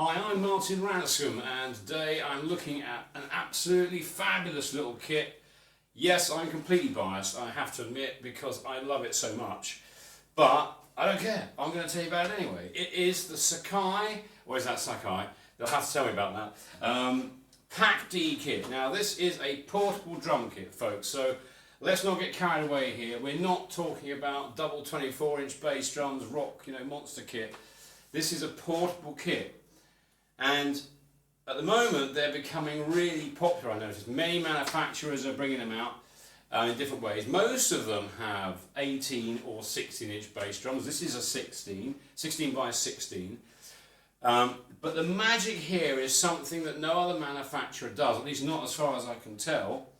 Hi, I'm Martin Ransom, and today I'm looking at an absolutely fabulous little kit. Yes, I'm completely biased, I have to admit, because I love it so much. But I don't care. I'm going to tell you about it anyway. It is the Sakai, or is that Sakai? They'll have to tell me about that. Pack D kit. Now, this is a portable drum kit, folks. So let's not get carried away here. We're not talking about double 24-inch bass drums, rock, monster kit. This is a portable kit. And at the moment, they're becoming really popular, I noticed. Many manufacturers are bringing them out in different ways. Most of them have 18 or 16-inch bass drums. This is a 16 by 16. But the magic here is something that no other manufacturer does, at least not as far as I can tell.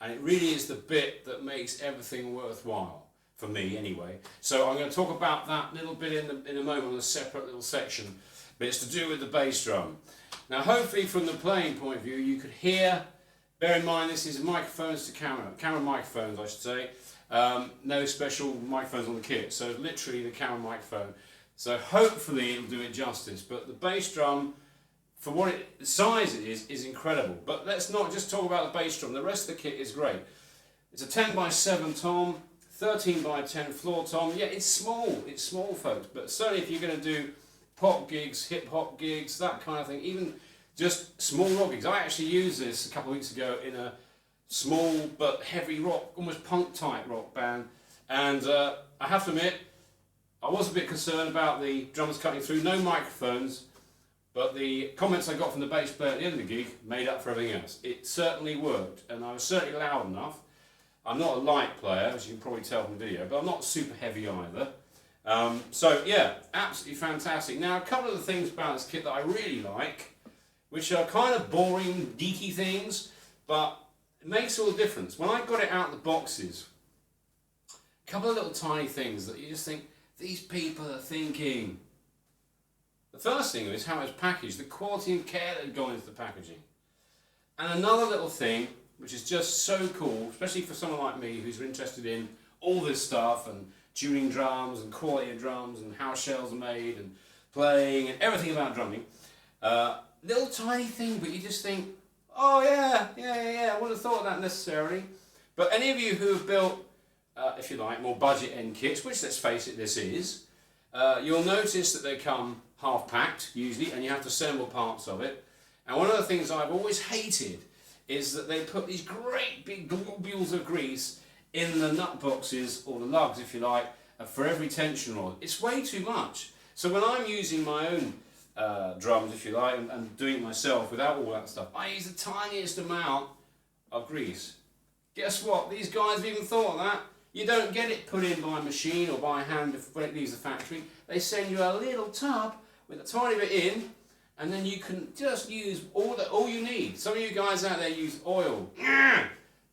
And it really is the bit that makes everything worthwhile, for me anyway. So I'm going to talk about that little bit in a moment in a separate little section. But it's to do with the bass drum. Now, hopefully from the playing point of view, you could hear, bear in mind this is microphones to camera microphones I should say, no special microphones on the kit, so literally the camera microphone. So hopefully it'll do it justice, but the bass drum, for what the size it is incredible. But let's not just talk about the bass drum, the rest of the kit is great. It's a 10 by 7 tom, 13 by 10 floor tom. Yeah, it's small folks, but certainly if you're going to do pop gigs, hip hop gigs, that kind of thing, even just small rock gigs. I actually used this a couple of weeks ago in a small but heavy rock, almost punk type rock band, and I have to admit, I was a bit concerned about the drums cutting through, no microphones, but the comments I got from the bass player at the end of the gig made up for everything else. It certainly worked, and I was certainly loud enough. I'm not a light player, as you can probably tell from the video, but I'm not super heavy either. So yeah, absolutely fantastic. Now, a couple of the things about this kit that I really like, which are kind of boring, geeky things, but it makes all the difference. When I got it out of the boxes, a couple of little tiny things that you just think, these people are thinking. The first thing is how it's packaged, the quality and care that had gone into the packaging. And another little thing, which is just so cool, especially for someone like me who's interested in all this stuff and tuning drums and quality of drums and how shells are made and playing and everything about drumming. Little tiny thing, but you just think, oh yeah, I wouldn't have thought of that necessarily. But any of you who have built, if you like, more budget end kits, which let's face it, this is, you'll notice that they come half packed usually, and you have to assemble parts of it. And one of the things I've always hated is that they put these great big globules of grease in the nut boxes, or the lugs if you like, for every tension rod. It's way too much. So when I'm using my own drums, if you like, and doing it myself without all that stuff, I use the tiniest amount of grease. Guess what? These guys have even thought of that. You don't get it put in by machine or by hand when it leaves the factory. They send you a little tub with a tiny bit in, and then you can just use all you need. Some of you guys out there use oil.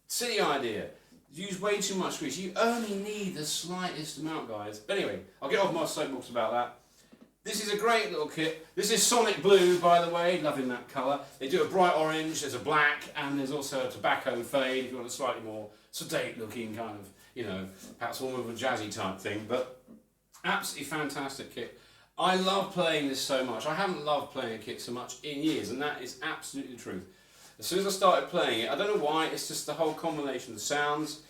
Silly idea. Use way too much grease. You only need the slightest amount, guys. But anyway, I'll get off my soapbox about that. This is a great little kit. This is Sonic Blue, by the way. Loving that colour. They do a bright orange, there's a black, and there's also a tobacco fade if you want a slightly more sedate looking kind of, perhaps more of a jazzy type thing. But absolutely fantastic kit. I love playing this so much. I haven't loved playing a kit so much in years, and that is absolutely the truth. As soon as I started playing it, I don't know why, it's just the whole combination of the sounds.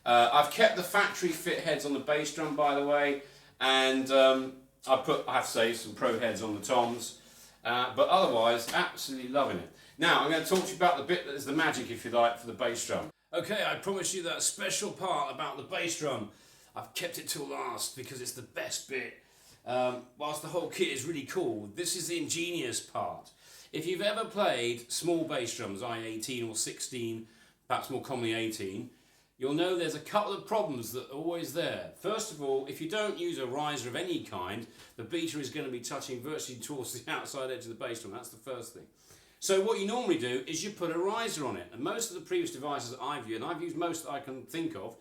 I've kept the factory fit heads on the bass drum, by the way, and I have to say, some pro heads on the toms, but otherwise, absolutely loving it. Now, I'm going to talk to you about the bit that is the magic, if you like, for the bass drum. Okay, I promise you that special part about the bass drum. I've kept it till last because it's the best bit. Whilst the whole kit is really cool, this is the ingenious part. If you've ever played small bass drums, i.e. 18 or 16, perhaps more commonly 18, you'll know there's a couple of problems that are always there. First of all, if you don't use a riser of any kind, the beater is going to be touching virtually towards the outside edge of the bass drum. That's the first thing. So what you normally do is you put a riser on it. And most of the previous devices that I've used, and I've used most that I can think of,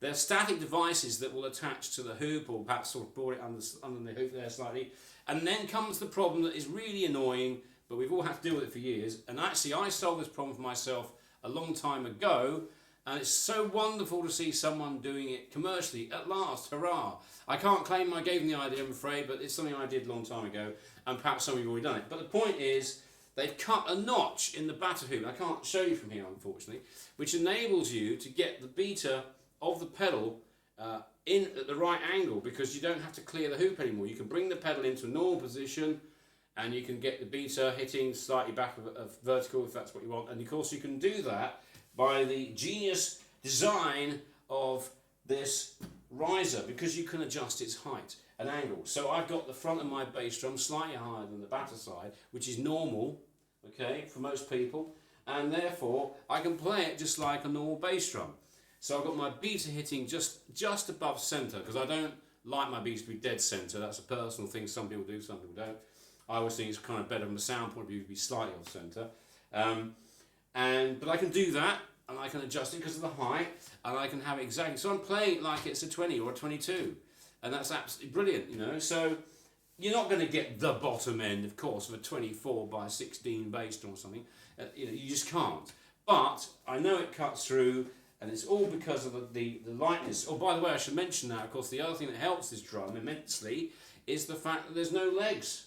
they're static devices that will attach to the hoop, or perhaps sort of board it under the hoop there slightly. And then comes the problem that is really annoying, but we've all had to deal with it for years. And actually, I solved this problem for myself a long time ago, and it's so wonderful to see someone doing it commercially at last. Hurrah! I can't claim I gave them the idea, I'm afraid, but it's something I did a long time ago. and perhaps some of you have already done it. But the point is, they've cut a notch in the batter hoop. I can't show you from here, unfortunately, which enables you to get the beater of the pedal in at the right angle, because you don't have to clear the hoop anymore. You can bring the pedal into a normal position, and you can get the beater hitting slightly back of vertical if that's what you want. And of course you can do that by the genius design of this riser, because you can adjust its height and angle. So I've got the front of my bass drum slightly higher than the batter side, which is normal, okay, for most people, and therefore I can play it just like a normal bass drum. So I've got my beater hitting just above centre, because I don't like my beater to be dead centre. That's a personal thing. Some people do, some people don't. I always think it's kind of better from the sound point of view to be slightly off centre. But I can do that, and I can adjust it because of the height, and I can have it exactly. So I'm playing it like it's a 20 or a 22, and that's absolutely brilliant, you know. So you're not going to get the bottom end, of course, of a 24 by 16 bass drum or something. You know, you just can't. But I know it cuts through, and it's all because of the lightness. Oh, by the way, I should mention now, of course, the other thing that helps this drum immensely is the fact that there's no legs.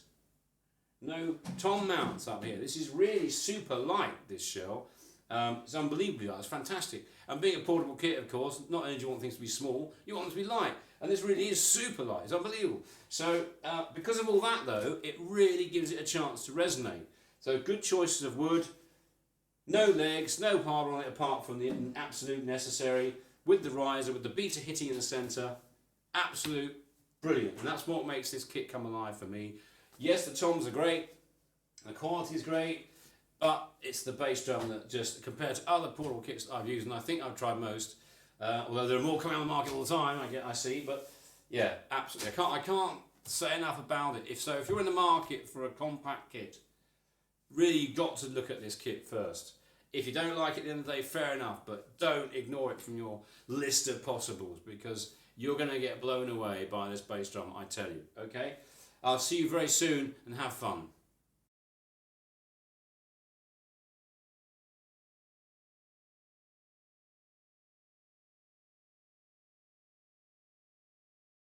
No tom mounts up here. This is really super light, this shell. It's unbelievably light. It's fantastic. And being a portable kit, of course, not only do you want things to be small, you want them to be light. And this really is super light. It's unbelievable. So because of all that, though, it really gives it a chance to resonate. So good choices of wood. No legs, no hardware on it apart from the absolute necessary. With the riser, with the beater hitting in the centre. Absolute brilliant. And that's what makes this kit come alive for me. Yes, the toms are great, the quality is great, but it's the bass drum that just, compared to other portable kits that I've used, and I think I've tried most, although there are more coming on the market all the time, I see, but yeah, absolutely. I can't say enough about it. If you're in the market for a compact kit, really you've got to look at this kit first. If you don't like it at the end of the day, fair enough, but don't ignore it from your list of possibles, because you're going to get blown away by this bass drum, I tell you, okay? I'll see you very soon, and have fun.